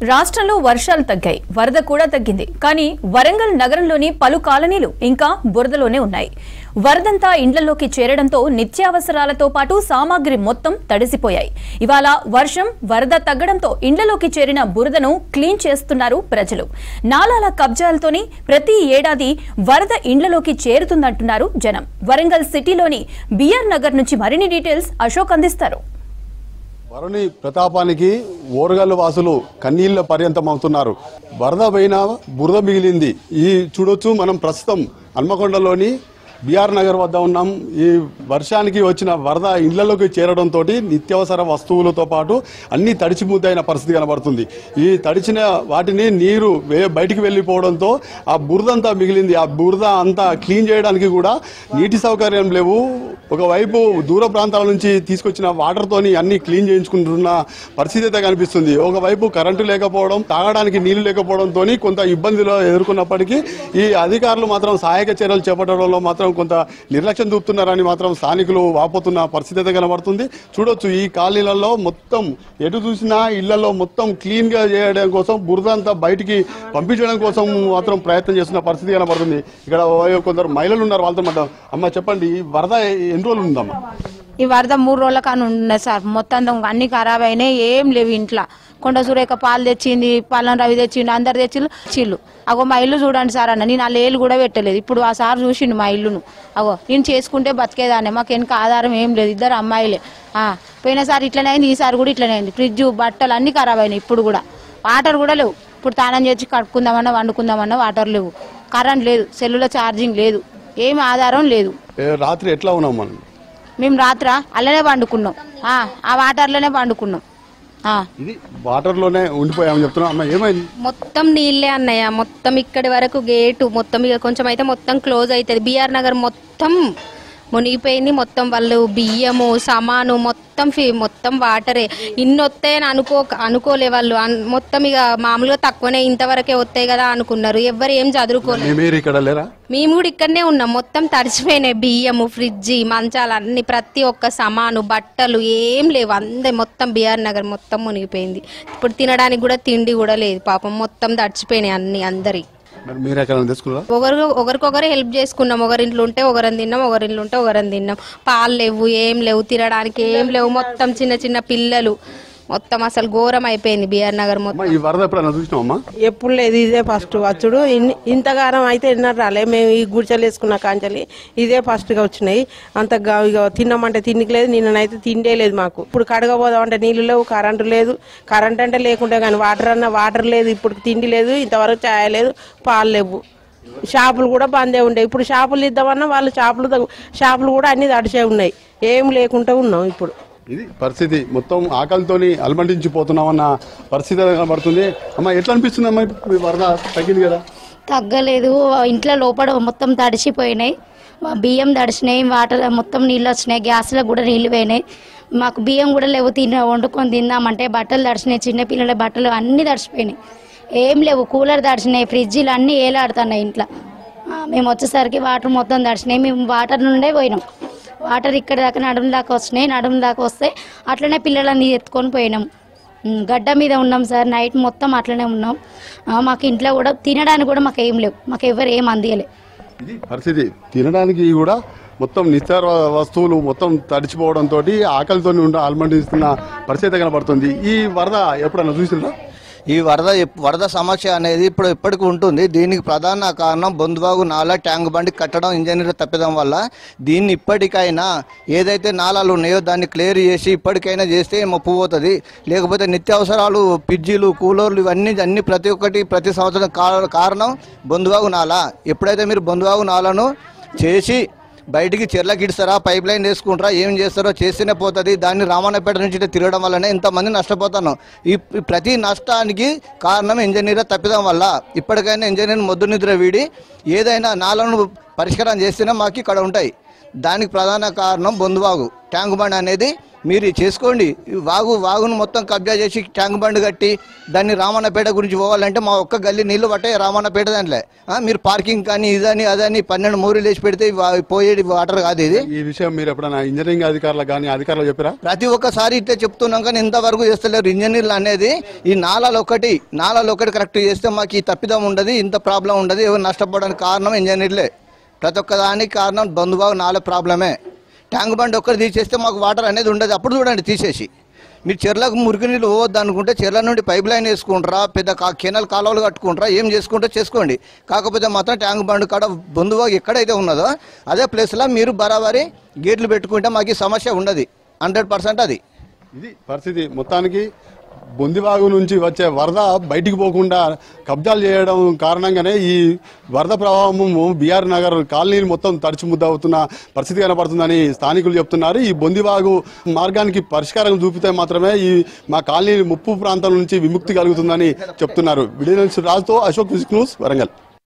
రాష్ట్రంలో వర్షాలు తగ్గాయి, వరద కూడా తగ్గింది. కానీ వరంగల్ నగరంలోని పలు కాలనీలు ఇంకా బురదలోనే ఉన్నాయి. వరదంతా ఇండ్లలోకి చేరడంతో నిత్యావసరాలతో పాటు సామాగ్రి మొత్తం తడిసిపోయాయి. ఇవాళ వర్షం, వరద తగ్గడంతో ఇండ్లలోకి చేరిన బురదను క్లీన్ చేస్తున్నారు ప్రజలు. నాలాల కబ్జాలతోని ప్రతి ఏడాది వరద ఇండ్లలోకి చేరుతుందంటున్నారు జనం. వరంగల్ సిటీలోని బిఆర్ నగర్ నుంచి మరిన్ని డీటెయిల్స్ అశోక్ అందిస్తారు. వరుణి ప్రతాపానికి ఓరగల్లు వాసులు కన్నీళ్ల పర్యంతం అవుతున్నారు. వరద పైన బురద మిగిలింది. ఈ చూడొచ్చు, మనం ప్రస్తుతం హన్మకొండలోని బిఆర్ నగర్ వద్ద ఉన్నాం. ఈ వర్షానికి వచ్చిన వరద ఇళ్లలోకి చేరడంతో నిత్యావసర వస్తువులతో పాటు అన్ని తడిచిముద్దైన పరిస్థితి కనబడుతుంది. ఈ తడిచిన వాటిని నీరు బయటికి వెళ్ళిపోవడంతో ఆ బురద అంతా మిగిలింది. ఆ బురద అంతా క్లీన్ చేయడానికి కూడా నీటి సౌకర్యం లేవు. ఒకవైపు దూర ప్రాంతాల నుంచి తీసుకొచ్చిన వాటర్తోని అన్ని క్లీన్ చేయించుకుంటున్న పరిస్థితి అయితే కనిపిస్తుంది. ఒకవైపు కరెంటు లేకపోవడం, తాగడానికి నీళ్లు లేకపోవడంతో కొంత ఇబ్బందులు ఎదుర్కొన్నప్పటికీ ఈ అధికారులు మాత్రం సహాయక చర్యలు చేపట్టడంలో మాత్రం కొంత నిర్లక్ష్యం చూపుతున్నారని మాత్రం స్థానికులు వాపోతున్న పరిస్థితి అయితే కనబడుతుంది. చూడొచ్చు, ఈ కాలనీలలో మొత్తం ఎటు చూసినా ఇళ్లలో మొత్తం క్లీన్ గా చేయడం కోసం, బురద అంతా బయటికి పంపించడం కోసం మాత్రం ప్రయత్నం చేస్తున్న పరిస్థితి కనబడుతుంది. ఇక్కడ కొందరు మహిళలు ఉన్నారు, వాళ్ళతో మాట. అమ్మ చెప్పండి, ఈ వరద ఎన్ని రోజులు ఉందమ్మా? ఈ వరద 3 రోజుల కానీ ఉన్నది సార్. మొత్తం అన్ని ఖరాబ్ అయినాయి, ఏం లేవు ఇంట్లో. కొండ సూరేఖ పాలు తెచ్చింది, పల్లం రవి తెచ్చిండు, అందరు తెచ్చిళ్ళు. అగో మా ఇల్లు చూడండి సార్ అన్న, నేను ఆ లేలు కూడా పెట్టలేదు. ఇప్పుడు ఆ సార్ చూసిండు మా ఇల్లును. అగో నేను చేసుకుంటే బతికేదాన్ని, మాకు వెనక ఆధారం ఏం లేదు, 2 అమ్మాయిలే. పోయినసారి ఇట్లనే అయింది, ఈసారి కూడా ఇట్లనే అయింది. ఫ్రిడ్జ్, బట్టలు అన్ని ఖరాబ్ అయినాయి. ఇప్పుడు కూడా వాటర్ కూడా లేవు. ఇప్పుడు తానం చేసి కట్టుకుందామన్నా, వండుకుందామన్నా వాటర్ లేవు, కరెంట్ లేదు, సెల్లులో ఛార్జింగ్ లేదు, ఏమి ఆధారం లేదు. రాత్రి ఎట్లా ఉన్నాం మనం? మేము రాత్ర అల్లనే పండుకున్నాం, ఆ వాటర్లోనే పండుకున్నాం. ఇది వాటర్ లోనే ఉండిపోయామని చెప్తున్నాం. అమ్మ ఏమైంది? మొత్తం నీళ్ళే అన్నయ్య. మొత్తం ఇక్కడి వరకు గేటు మొత్తం ఇక కొంచెం అయితే మొత్తం క్లోజ్ అవుతుంది. బిఆర్ నగర్ మొత్తం మునిగిపోయింది. మొత్తం వాళ్ళు బియ్యము, సామాను మొత్తం వాటరే. ఇన్ని వస్తాయని అనుకోలే వాళ్ళు. మొత్తం ఇక మామూలుగా తక్కువనే, ఇంతవరకే వస్తాయి కదా అనుకున్నారు. ఎవరు ఏం చదువుకోలేదు. మేము కూడా ఇక్కడనే ఉన్నాం. మొత్తం తడిచిపోయినాయి. బియ్యము, ఫ్రిడ్జ్, మంచాలు అన్ని, ప్రతి ఒక్క సామాను, బట్టలు ఏం లేవు. అందరి మొత్తం బిఆర్ నగర్ మొత్తం మునిగిపోయింది. ఇప్పుడు తినడానికి కూడా తిండి కూడా లేదు పాపం. మొత్తం తడిచిపోయినాయి అన్ని అందరి. ఒకరికొకరు హెల్ప్ చేసుకున్నాం. ఒకరింట్లో ఉంటే ఒకరిని తిన్నాం, ఒకరింట్లో ఉంటే ఒకరిని తిన్నాం. పాలు లేవు, ఏం లేవు, తినడానికి ఏం లేవు. మొత్తం చిన్న చిన్న పిల్లలు, మొత్తం అసలు ఘోరం అయిపోయింది బిఆర్ నగర్ మొత్తం. ఎప్పుడు లేదు, ఇదే ఫస్ట్ వచ్చుడు. ఇంతగానం అయితే ఎన్నర్ రాలే. మేము ఈ గుడిచలు వేసుకున్న కాంచలి ఇదే ఫస్ట్ గా వచ్చినాయి. అంత తిన్నామంటే తిండికి లేదు, నిన్ననైతే తిండే లేదు మాకు. ఇప్పుడు కడగబోదామంటే నీళ్లు లేవు, కరెంటు లేదు. కరెంట్ అంటే లేకుంటే కానీ వాటర్ లేదు. ఇప్పుడు తిండి లేదు, ఇంతవరకు ఛాయ లేదు, పాలు లేవు. షాపులు కూడా బందే ఉండే. ఇప్పుడు షాపులు ఇద్దామన్నా వాళ్ళు షాపులు కూడా అన్ని తడిసే ఉన్నాయి, ఏం లేకుండా ఉన్నాం. ఇప్పుడు ఇది పరిస్థితి. మొత్తం ఆకలితోని అలమటించిపోతున్నామన్న పరిస్థితి కనబడుతుంది. అమ్మ ఎట్లా అనిపిస్తుంది అమ్మా? వరద తగ్గింది కదా? తగ్గలేదు. ఇంట్లో లోపల మొత్తం తడిసిపోయినాయి. బియ్యం తడిచినాయి, వాటర్ మొత్తం నీళ్ళు వచ్చినాయి, గ్యాస్లో కూడా నీళ్ళు పోయినాయి. మాకు బియ్యం కూడా లేవు, వండుకొని తిందామంటే. బట్టలు తడిచినాయి, చిన్నపిల్లల బట్టలు అన్నీ తడిచిపోయినాయి, ఏం లేవు. కూలర్ తడిచినాయి, ఫ్రిడ్జ్లు అన్నీ ఏలాడుతున్నాయి ఇంట్లో. మేము వచ్చేసరికి వాటర్ మొత్తం తడిచినాయి. మేము వాటర్ నుండే పోయినాం. వాటర్ ఇక్కడ దాకా నడుము దాకా వచ్చినాయి. నడుము దాకా వస్తే అట్లనే పిల్లలని ఎత్తుకొని పోయినాం. గడ్డ మీద ఉన్నాం సార్, నైట్ మొత్తం అట్లనే ఉన్నాం. మాకు ఇంట్లో కూడా తినడానికి కూడా మాకు ఏం లేవు, మాకు ఎవరు ఏం అందియలే. ఇది పరిస్థితి. తినడానికి కూడా మొత్తం నిత్యావసర వస్తువులు మొత్తం తడిచిపోవడంతో ఆకలితో అలమటిస్తున్న పరిస్థితి కనబడుతుంది. ఈ వరద ఎప్పుడన్నా చూసిందా? ఈ వరద సమస్య అనేది ఇప్పుడు ఎప్పటికీ ఉంటుంది. దీనికి ప్రధాన కారణం బొందువాగు నాలా ట్యాంక్ బండి కట్టడం, ఇంజనీర్ తప్పిదం వల్ల. దీన్ని ఇప్పటికైనా ఏదైతే నాలాలు ఉన్నాయో దాన్ని క్లియర్ చేసి ఇప్పటికైనా చేస్తే పోతుంది. లేకపోతే నిత్యావసరాలు, ఫ్రిడ్జీలు, కూలర్లు ఇవన్నీ ప్రతి సంవత్సరం కారణం బొందువాగు నాలా. ఎప్పుడైతే మీరు బొందువాగు నాలను చేసి బయటికి చెర్లకి ఇస్తారా, పైప్ లైన్ వేసుకుంటారా, ఏం చేస్తారో చేస్తేనే పోతుంది. దాన్ని రామన్నపేట నుంచి తిరగడం వల్లనే ఇంతమంది నష్టపోతున్నాం. ఈ ప్రతి నష్టానికి కారణం ఇంజనీర్ తప్పిదం వల్ల. ఇప్పటికైనా ఇంజనీర్ మొద్దు నిద్ర వీడి ఏదైనా నాలను పరిష్కారం చేస్తేనే మాకు ఇక్కడ ఉంటాయి. దానికి ప్రధాన కారణం బొందువాగు ట్యాంక్ బండ్ అనేది మీరు చేసుకోండి. వాగును మొత్తం కబ్జా చేసి ట్యాంక్ బండ్ కట్టి దాన్ని రామన్నపేట గురించి పోవాలంటే మా ఒక్క గల్లీ నీళ్లు పట్టాయి రామన్నపేట దాంట్లో. మీరు పార్కింగ్ కానీ ఇదని అదని 12 మోరీలు వేసి పెడితే పోయేది వాటర్ కాదు ఇది. ఈ విషయం మీరు ఎప్పుడైనా ఇంజనీరింగ్ అధికారులకు కానీ అధికారులు చెప్పారా? ప్రతి ఒక్కసారి ఇట్లా చెప్తున్నాం కానీ ఇంతవరకు చేస్తలేరు ఇంజనీర్లు అనేది. ఈ నాలాలు ఒకటి కరెక్ట్ చేస్తే మాకు ఈ తప్పిదం ఉండదు, ఇంత ప్రాబ్లం ఉండదు. ఎవరు నష్టపోవడానికి కారణం ఇంజనీర్లే. ప్రతి ఒక్క దానికి కారణం బొందుబాగు నాల ప్రాబ్లమే. ట్యాంక్ బండ్ ఒక్కటి తీసేస్తే మాకు వాటర్ అనేది ఉండదు. అప్పుడు చూడండి తీసేసి మీరు చెర్లకు మురికి నీళ్ళు పోవద్దు అనుకుంటే చెర్ల నుండి పైప్ లైన్ వేసుకుంటారా, పెద్ద కెనాల్ కాలువలు కట్టుకుంటారా, ఏం చేసుకుంటే చేసుకోండి. కాకపోతే మాత్రం ట్యాంక్ బండ్ కాడ బొందుబాగు ఎక్కడైతే ఉన్నదో అదే ప్లేస్లో మీరు బరాబరి గేట్లు పెట్టుకుంటే మాకు ఈ సమస్య ఉండదు 100%. అది ఇది పరిస్థితి. మొత్తానికి బొందివాగు నుంచి వచ్చే వరద బయటికి పోకుండా కబ్జాలు చేయడం కారణంగానే ఈ వరద ప్రవాహము బీఆర్ నగర్ కాలనీలు మొత్తం తడిచిముద్దవుతున్న పరిస్థితి కనపడుతుందని స్థానికులు చెప్తున్నారు. ఈ బొందివాగు మార్గానికి పరిష్కారం చూపితే మాత్రమే ఈ మా కాలనీ ముప్పు ప్రాంతాల నుంచి విముక్తి కలుగుతుందని చెప్తున్నారు. వీడియో రాజుతో అశోక్ న్యూస్ వరంగల్.